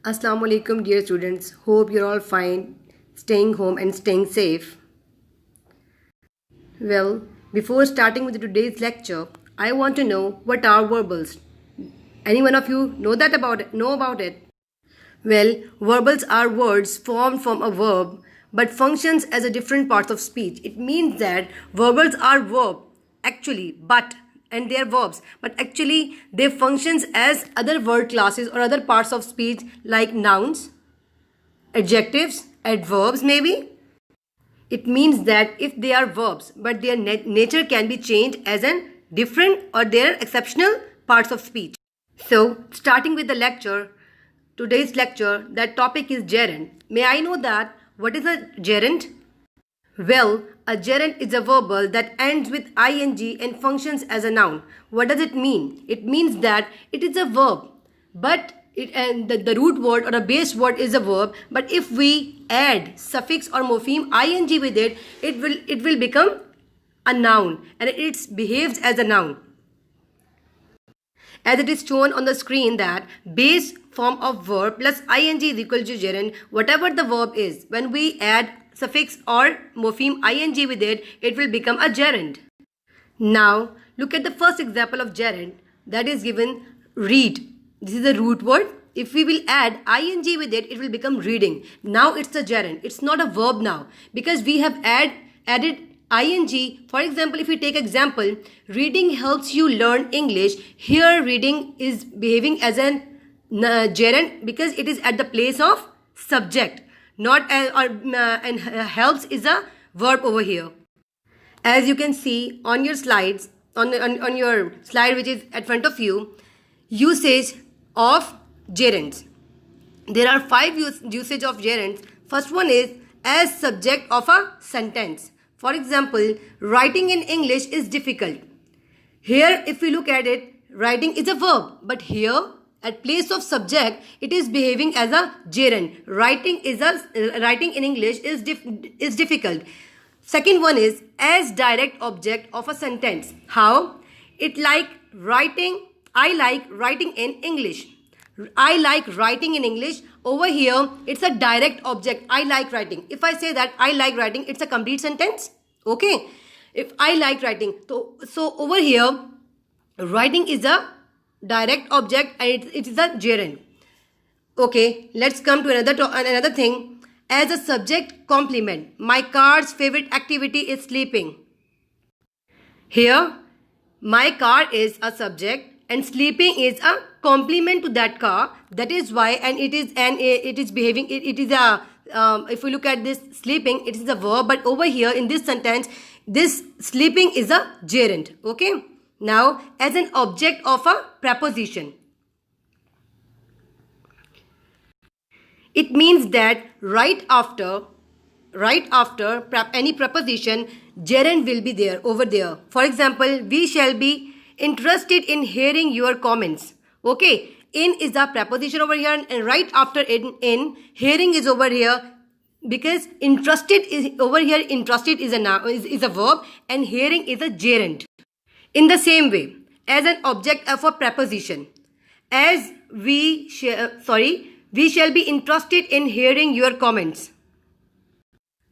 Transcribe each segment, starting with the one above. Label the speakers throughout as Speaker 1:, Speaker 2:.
Speaker 1: Assalamu alaikum, dear students. Hope you're all fine, staying home and staying safe. Well, before starting with today's lecture, I want to know what are verbals. Any one of you know about it? Well, verbals are words formed from a verb but functions as a different parts of speech. It means that verbals are verb actually, but and they are verbs, but actually they functions as other word classes or other parts of speech like nouns, adjectives, adverbs maybe. It means that if they are verbs but their nature can be changed as an different or their exceptional parts of speech. So, starting with the lecture, today's lecture, that topic is gerund. May I know that what is a gerund? Well, a gerund is a verbal that ends with ing and functions as a noun. What does it mean? It means that it is a verb, but the root word or a base word is a verb. But if we add suffix or morpheme ing with it, it will become a noun and it behaves as a noun. As it is shown on the screen that base form of verb plus ing is equal to gerund. Whatever the verb is, when we add suffix or morpheme ing with it, it will become a gerund. Now, look at the first example of gerund that is given read. This is a root word. If we will add ing with it, it will become reading. Now it's a gerund. It's not a verb now because we have added ing. For example, if we take example, reading helps you learn English. Here reading is behaving as an gerund because it is at the place of subject, not and helps is a verb over here. As you can see on your slides, on your slide which is at front of you, usage of gerunds. There are 5 usage of gerunds. First one is as subject of a sentence. For example, writing in English is difficult. Here, if we look at it, writing is a verb, but here at place of subject, it is behaving as a gerund. Writing in English is difficult. Second one is as direct object of a sentence. How? I like writing in English. I like writing in English. Over here, it's a direct object. I like writing. If I say that I like writing, it's a complete sentence. Okay. If I like writing, so over here, writing is a direct object and it is a gerund. Okay. Let's come to another thing. As a subject complement. My car's favorite activity is sleeping. Here, my car is a subject and sleeping is a complement to that car. That is why, and it is behaving. It is a if we look at this sleeping, it is a verb. But over here in this sentence, this sleeping is a gerund. Okay. Now, as an object of a preposition, it means that right after any preposition, gerund will be there over there. For example, we shall be interested in hearing your comments. Okay, in is a preposition over here, and right after in hearing is over here because interested is over here. Interested is a verb and hearing is a gerund. In the same way, as an object of a preposition, as we shall be interested in hearing your comments.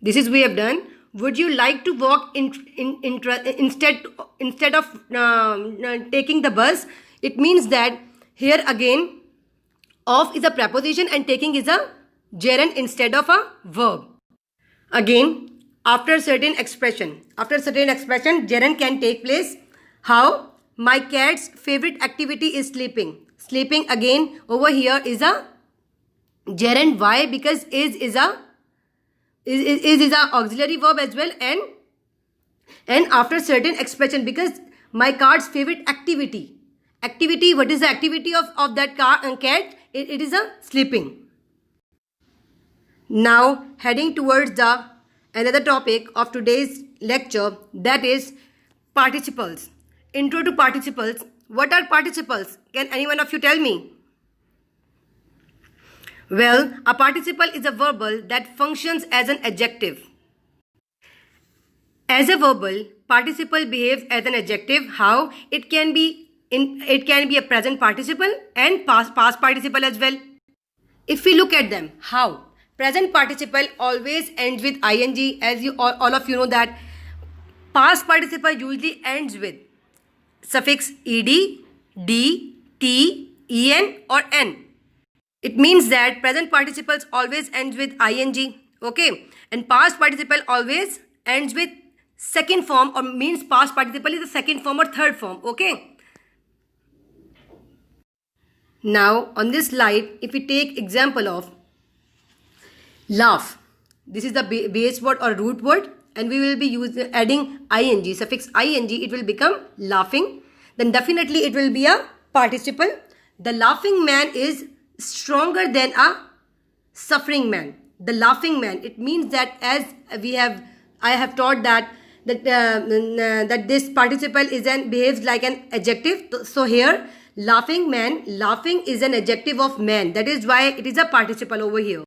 Speaker 1: This is we have done. Would you like to walk instead of taking the bus? It means that here again, of is a preposition and taking is a gerund instead of a verb. Again, after certain expression, gerund can take place. How? My cat's favorite activity is sleeping. Sleeping again over here is a gerund. Why? Because is a auxiliary verb as well, and after certain expression, because my cat's favorite activity, what is the activity of that cat? It is a sleeping. Now heading towards the another topic of today's lecture, that is participles. Intro to participles. What are participles? Can any one of you tell me? Well, a participle is a verbal that functions as an adjective. As a verbal, participle behaves as an adjective. How? It can be a present participle and past participle as well. If we look at them, how? Present participle always ends with ing, as you all of you know that past participle usually ends with suffix ed, d, t, en or n. It means that present participles always ends with ing, okay? And past participle always ends with second form, or means past participle is the second form or third form, okay? Now on this slide, if we take example of laugh, this is the base word or root word, and we will be adding ing, suffix ing, it will become laughing. Then definitely it will be a participle. The laughing man is stronger than a suffering man. The laughing man, it means that, as I have taught that this participle behaves like an adjective. So here, laughing man, laughing is an adjective of man. That is why it is a participle over here.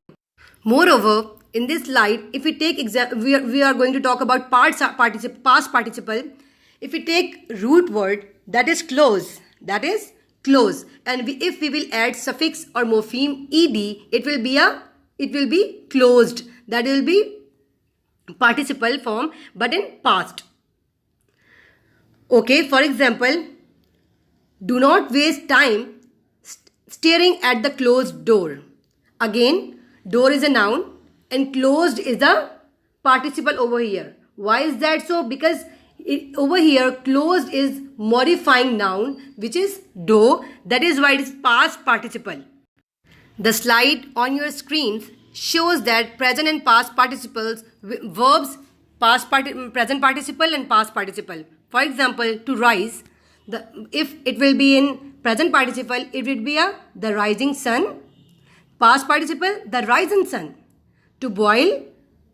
Speaker 1: Moreover, in this slide, if we take we are going to talk about past participle. If we take root word, that is close, and if we will add suffix or morpheme ed, it will be closed. That will be participle form, but in past. Okay, for example, do not waste time staring at the closed door. Again, door is a noun and closed is the participle over here. Why is that so? Because over here closed is modifying noun, which is do. That is why it is past participle. The slide on your screens shows that present and past participles, verbs, present participle and past participle. For example, to rise, if it will be in present participle, it will be the rising sun. Past participle, the rising sun. To boil,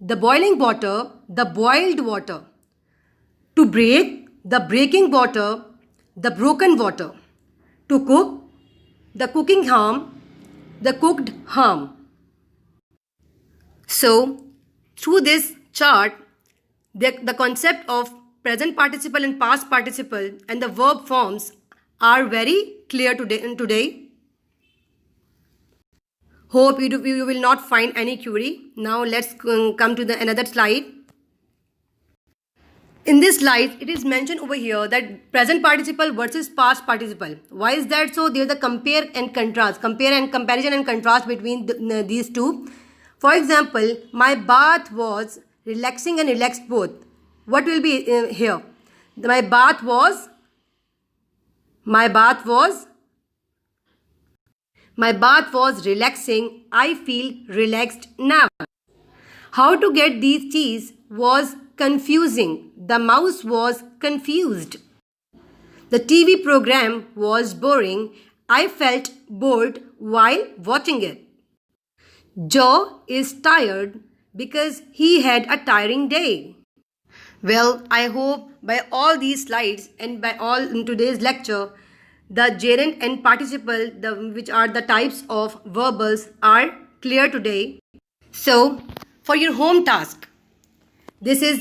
Speaker 1: the boiling water, the boiled water. To break, the breaking water, the broken water. To cook, the cooking harm, the cooked harm. So, through this chart, the concept of present participle and past participle and the verb forms are very clear today. Hope you will not find any query. Now let's come to another slide. In this slide, it is mentioned over here that present participle versus past participle. Why is that so? There is a comparison and contrast between these two. For example, my bath was relaxing and relaxed both. What will be here? My bath was relaxing. I feel relaxed now. How to get these cheese was confusing. The mouse was confused. The TV program was boring. I felt bored while watching it. Joe is tired because he had a tiring day. Well, I hope by all these slides and by all in today's lecture, the gerund and participle, which are the types of verbals, are clear today. So, for your home task, this is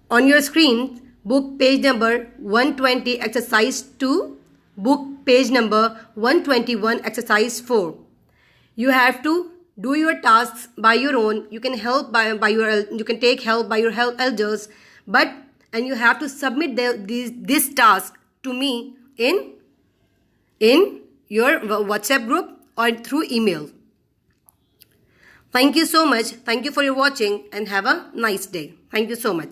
Speaker 1: on your screen, book page number 120, exercise 2, book page number 121, exercise 4. You have to do your tasks by your own. You can you can take help by your elders, and you have to submit this task to me in your WhatsApp group or through email. Thank you so much. Thank you for your watching and have a nice day. Thank you so much.